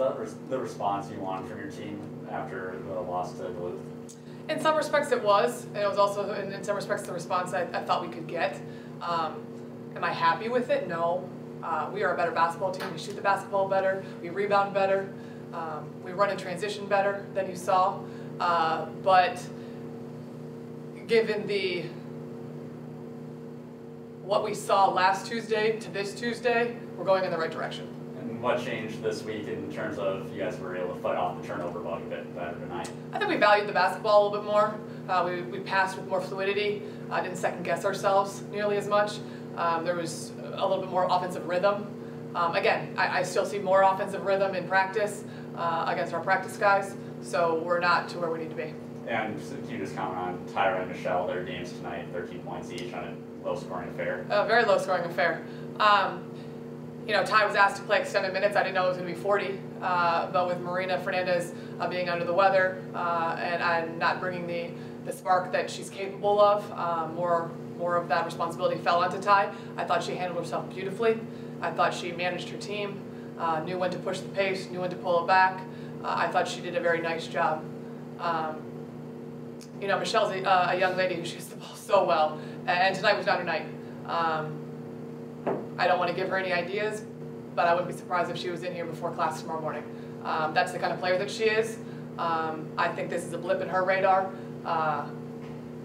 that the response you wanted from your team after the loss to Duluth? In some respects it was, and it was also in some respects the response I thought we could get. Am I happy with it? No. We are a better basketball team. We shoot the basketball better. We rebound better. We run in transition better than you saw. But given what we saw last Tuesday to this Tuesday, we're going in the right direction. And what changed this week in terms of you guys were able to fight off the turnover bug a bit better tonight? I think we valued the basketball a little bit more. We passed with more fluidity. Didn't second guess ourselves nearly as much. There was a little bit more offensive rhythm. Again, I still see more offensive rhythm in practice against our practice guys, so we're not to where we need to be. And can you just comment on Tyra and Michelle, their games tonight, 13 points each on a low-scoring affair? A very low-scoring affair. You know, Ty was asked to play extended minutes. I didn't know it was going to be 40, but with Marina Fernandez being under the weather and not bringing the spark that she's capable of, more of that responsibility fell onto Ty. I thought she handled herself beautifully. I thought she managed her team, knew when to push the pace, knew when to pull it back. I thought she did a very nice job. You know, Michelle's a young lady who shoots the ball so well, and tonight was not her night. I don't want to give her any ideas, but I wouldn't be surprised if she was in here before class tomorrow morning. That's the kind of player that she is. I think this is a blip in her radar.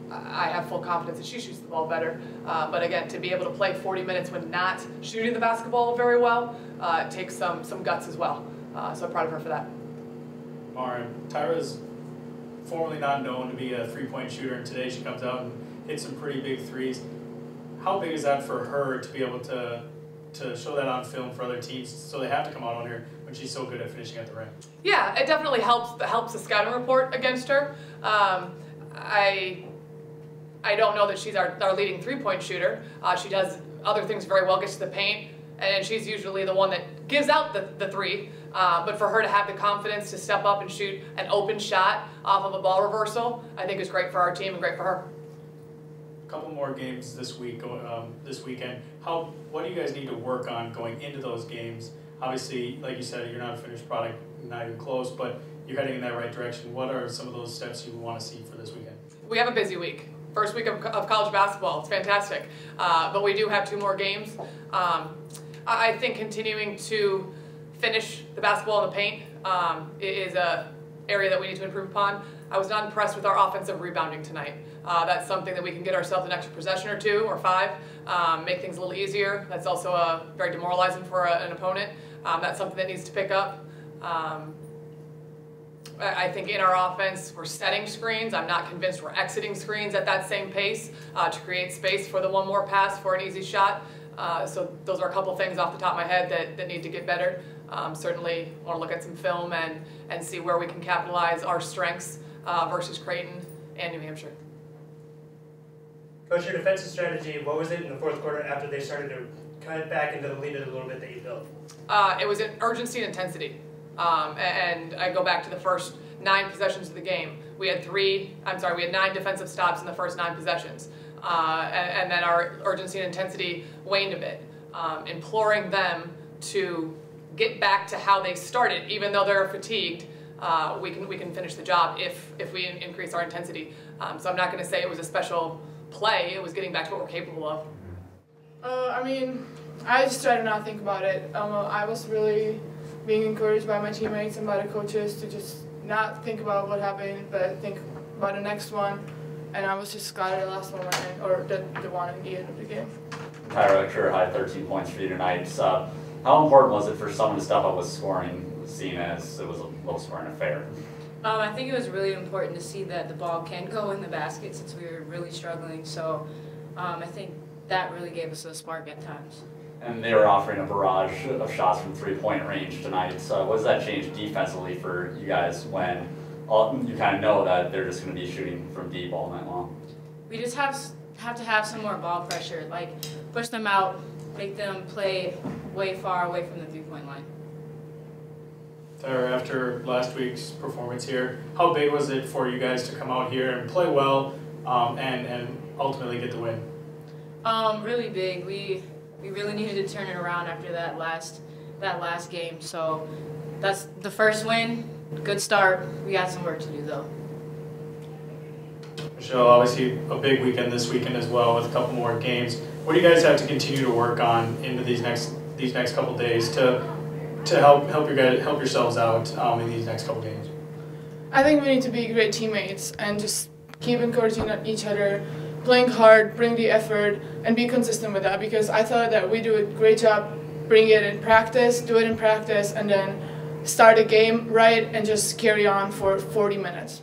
I have full confidence that she shoots the ball better. But again, to be able to play 40 minutes when not shooting the basketball very well, it takes some guts as well. So I'm proud of her for that. Maren, Tyra's formerly not known to be a three-point shooter, and today she comes out and hits some pretty big threes. How big is that for her to be able to show that on film for other teams, so they have to come out on her when she's so good at finishing at the rim? Yeah, it definitely helps the scouting report against her. I don't know that she's our leading three-point shooter. She does other things very well, gets to the paint, and she's usually the one that gives out the three. But for her to have the confidence to step up and shoot an open shot off of a ball reversal, I think is great for our team and great for her. A couple more games this weekend. What do you guys need to work on going into those games? Obviously, like you said, you're not a finished product, not even close, but you're heading in that right direction. What are some of those steps you want to see for this weekend? We have a busy week. First week of college basketball. It's fantastic. But we do have 2 more games. I think continuing to finish the basketball in the paint is an area that we need to improve upon. I was not impressed with our offensive rebounding tonight. That's something that we can get ourselves an extra possession or 2 or 5, make things a little easier. That's also very demoralizing for an opponent. That's something that needs to pick up. I think in our offense, we're setting screens. I'm not convinced we're exiting screens at that same pace to create space for the one more pass for an easy shot. So those are a couple things off the top of my head that need to get better. Certainly want to look at some film and see where we can capitalize our strengths versus Creighton and New Hampshire. Coach, your defensive strategy, what was it in the fourth quarter after they started to cut back into the lead a little bit that you built? It was an urgency and intensity. And I go back to the first 9 possessions of the game. We had 9 defensive stops in the first 9 possessions. And then our urgency and intensity waned a bit, imploring them to get back to how they started. Even though they're fatigued, we can finish the job if we increase our intensity. So I'm not going to say it was a special play. It was getting back to what we're capable of. I mean, I just try to not think about it. I was really being encouraged by my teammates and by the coaches to just not think about what happened, but think about the next one. And I was just glad the last one went in, or the one in the end of the game. Tyra, career high 13 points for you tonight. How important was it for someone to step up with scoring, seeing as it was a low-scoring affair? I think it was really important to see that the ball can go in the basket since we were really struggling. So I think that really gave us a spark at times. And they were offering a barrage of shots from three-point range tonight. So what does that change defensively for you guys when you kind of know that they're just going to be shooting from deep all night long? We just have to have some more ball pressure, like push them out, make them play way far away from the three-point line. Tyra, after last week's performance here, how big was it for you guys to come out here and play well and ultimately get the win? Really big. We really needed to turn it around after that last game. So that's the first win. Good start. We got some work to do though. Michelle, obviously a big weekend this weekend as well with a couple more games. What do you guys have to continue to work on into these next couple days to help yourselves out in these next couple games? I think we need to be great teammates and just keep encouraging each other, playing hard, bring the effort, and be consistent with that, because I thought that we do a great job bring it in practice, do it in practice, and then start a game right and just carry on for 40 minutes.